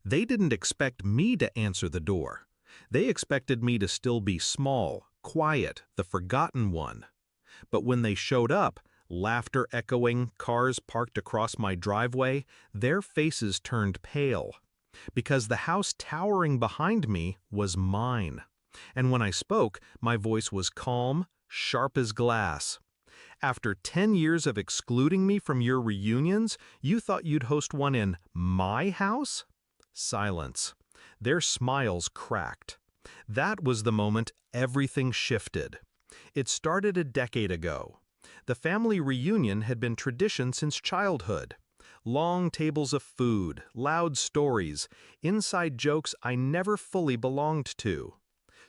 They didn't expect me to answer the door. They expected me to still be small, quiet, the forgotten one. But when they showed up, laughter echoing, cars parked across my driveway, their faces turned pale. Because the house towering behind me was mine. And when I spoke, my voice was calm, sharp as glass. After 10 years of excluding me from your reunions, you thought you'd host one in my house? Silence. Their smiles cracked. That was the moment everything shifted. It started a decade ago. The family reunion had been tradition since childhood. Long tables of food, loud stories, inside jokes I never fully belonged to.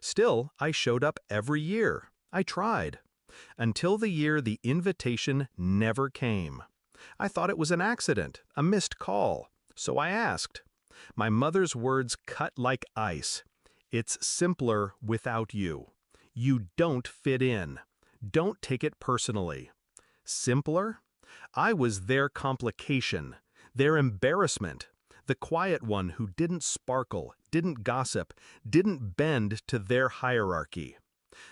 Still, I showed up every year. I tried. Until the year the invitation never came. I thought it was an accident, a missed call. So I asked. My mother's words cut like ice. It's simpler without you. You don't fit in. Don't take it personally. Simpler? I was their complication, their embarrassment, the quiet one who didn't sparkle, didn't gossip, didn't bend to their hierarchy.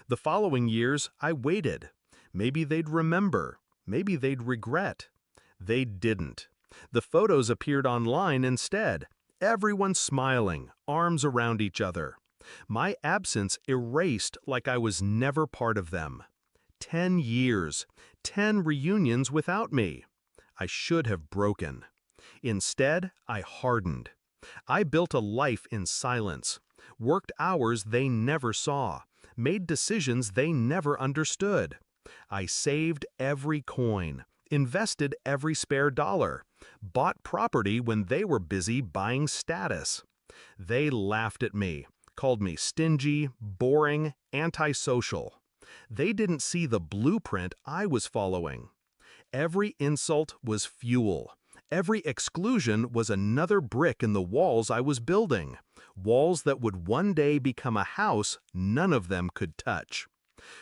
The following years, I waited. Maybe they'd remember. Maybe they'd regret. They didn't. The photos appeared online instead. Everyone smiling, arms around each other. My absence erased like I was never part of them. 10 years, 10 reunions without me. I should have broken. Instead, I hardened. I built a life in silence, worked hours they never saw, made decisions they never understood. I saved every coin, invested every spare dollar, bought property when they were busy buying status. They laughed at me, called me stingy, boring, antisocial. They didn't see the blueprint I was following. Every insult was fuel. Every exclusion was another brick in the walls I was building, walls that would one day become a house none of them could touch.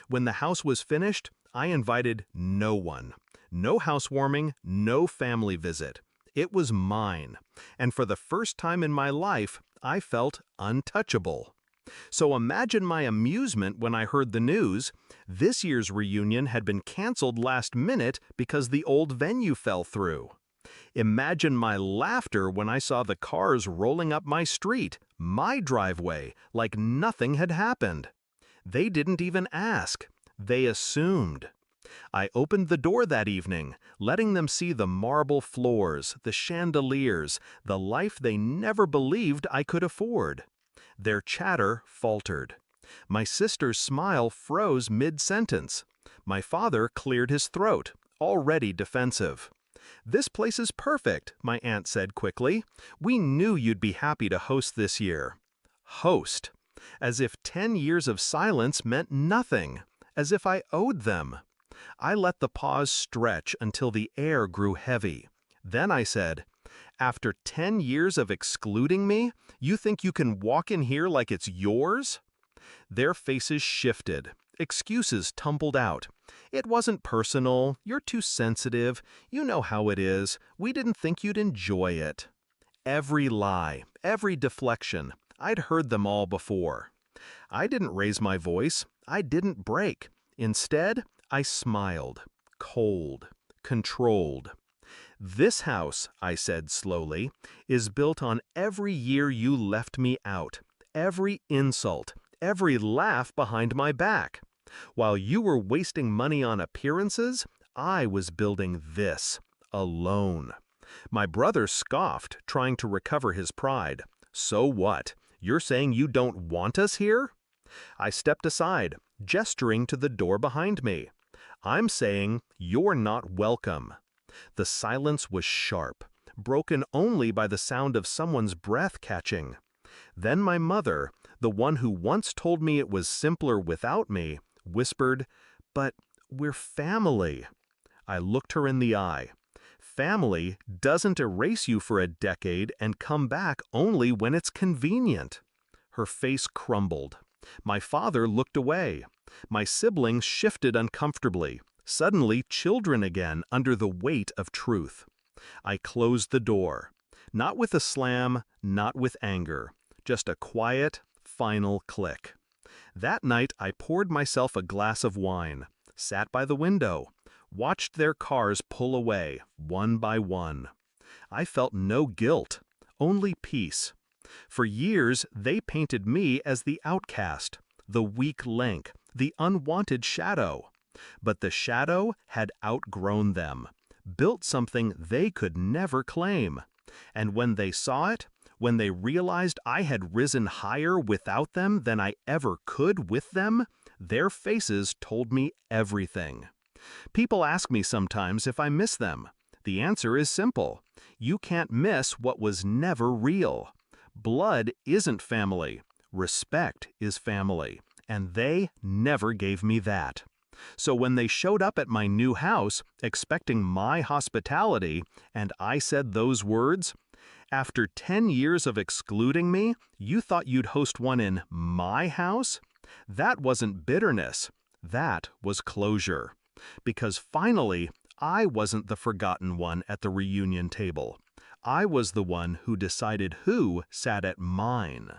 When the house was finished, I invited no one. No housewarming, no family visit. It was mine, and for the first time in my life, I felt untouchable. So imagine my amusement when I heard the news. This year's reunion had been canceled last minute because the old venue fell through. Imagine my laughter when I saw the cars rolling up my street, my driveway, like nothing had happened. They didn't even ask. They assumed. I opened the door that evening, letting them see the marble floors, the chandeliers, the life they never believed I could afford. Their chatter faltered. My sister's smile froze mid-sentence. My father cleared his throat, already defensive. "This place is perfect," my aunt said quickly. "We knew you'd be happy to host this year." Host. As if 10 years of silence meant nothing. As if I owed them. I let the pause stretch until the air grew heavy. Then I said, "After 10 years of excluding me, you think you can walk in here like it's yours?" Their faces shifted. Excuses tumbled out. "It wasn't personal. You're too sensitive. You know how it is. We didn't think you'd enjoy it." Every lie, every deflection, I'd heard them all before. I didn't raise my voice. I didn't break. Instead, I smiled, cold, controlled. "This house," I said slowly, "is built on every year you left me out, every insult, every laugh behind my back. While you were wasting money on appearances, I was building this, alone." My brother scoffed, trying to recover his pride. "So what? You're saying you don't want us here?" I stepped aside, gesturing to the door behind me. "I'm saying you're not welcome." The silence was sharp, broken only by the sound of someone's breath catching. Then my mother, the one who once told me it was simpler without me, whispered, "But we're family." I looked her in the eye. Family doesn't erase you for a decade and come back only when it's convenient. Her face crumbled. My father looked away. My siblings shifted uncomfortably, suddenly children again under the weight of truth. I closed the door. Not with a slam, not with anger, just a quiet, final click. That night I poured myself a glass of wine, sat by the window, watched their cars pull away, one by one. I felt no guilt, only peace. For years, they painted me as the outcast, the weak link, the unwanted shadow. But the shadow had outgrown them, built something they could never claim. And when they saw it, when they realized I had risen higher without them than I ever could with them, their faces told me everything. People ask me sometimes if I miss them. The answer is simple. You can't miss what was never real. Blood isn't family. Respect is family. And they never gave me that. So when they showed up at my new house, expecting my hospitality, and I said those words, "After 10 years of excluding me, you thought you'd host one in my house?" That wasn't bitterness. That was closure. Because finally, I wasn't the forgotten one at the reunion table. I was the one who decided who sat at mine.